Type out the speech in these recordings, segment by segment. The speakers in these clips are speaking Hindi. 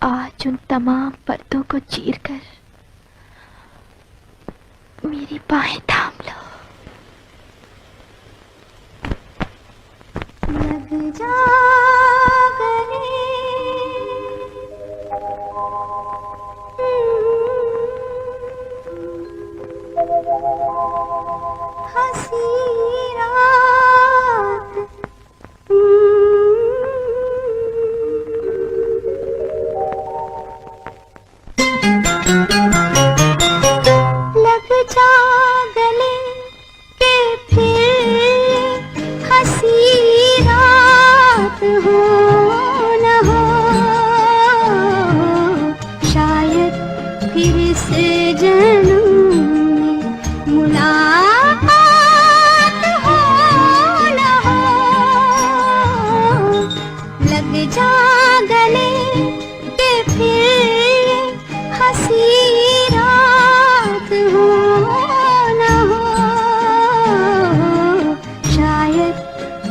आज उन तमाम पर्दों को चीरकर मेरी बाहें थाम लो। लग जा गले हंसी रात लग जा गले के फिर हंसी रात हो न हो, शायद फिर से जन्म में मुलाकात हो न हो। लग जा गले के फिर हंसी रात हो न हो, शायद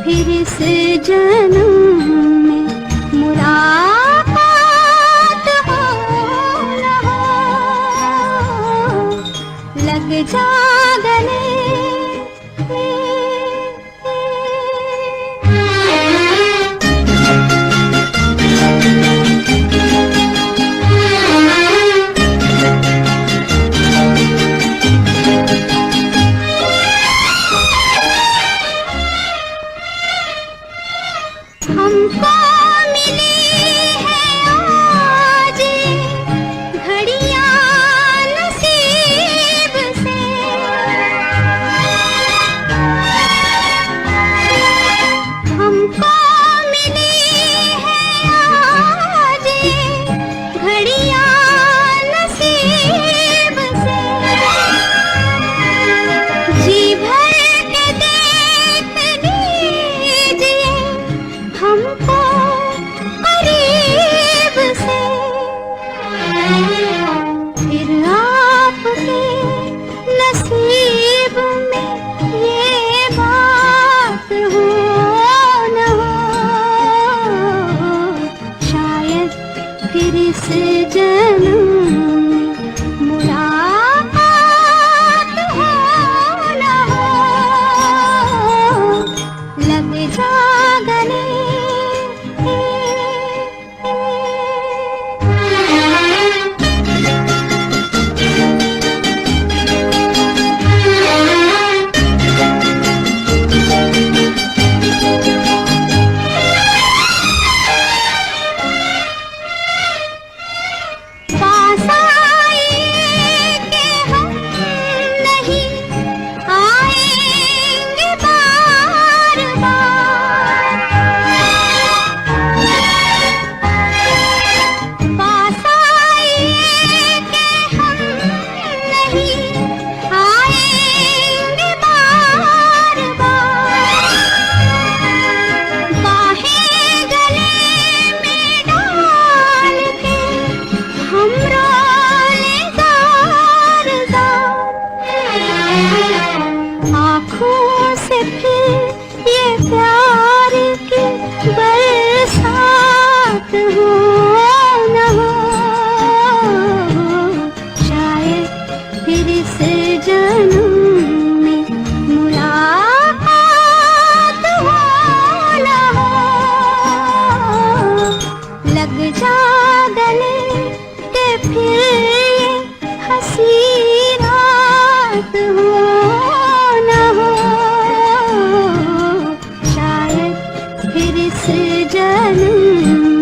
फिर से जन्म में मुलाकात हो न हो। लग जा गले हमको मिली है आज घड़ियां नसीब से, हमको मिली है आज घड़ियां नसीब से। जी भर के देख लीजिए हमको करीब से, फिर आपके नसीब में ये बात हो न हो, शायद फिर इस जन्म में मुलाकात हो न हो। लग जा गले पास आए कि हम नहीं आएंगे बार बार, पास आए कि हम नहीं आएंगे बार बार। बाहें गले में डाल के हम रोले जार जार, आँखों से फिर ये प्यार की बरसात हो न हो, शायद फिर इस जन्म में मुलाकात हो न हो। लग जा गले के फिर ये हंसी रात हो न हो, शायद फिर इस जन्म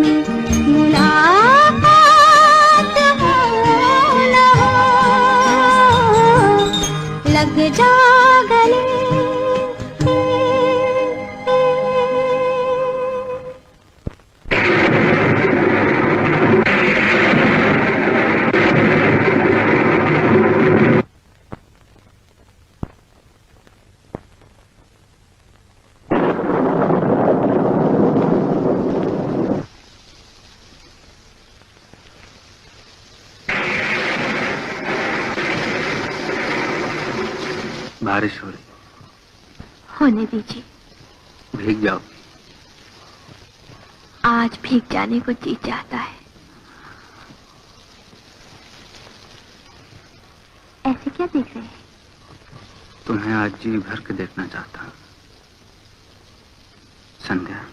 में मुलाकात हो न हो। लग जा गले बारिश हो रही, होने दीजिए। भीग जाओ। आज भीग जाने को जी चाहता है। क्या देख रहे हैं? तुम्हें आज जी भर के देखना चाहता हूँ संध्या।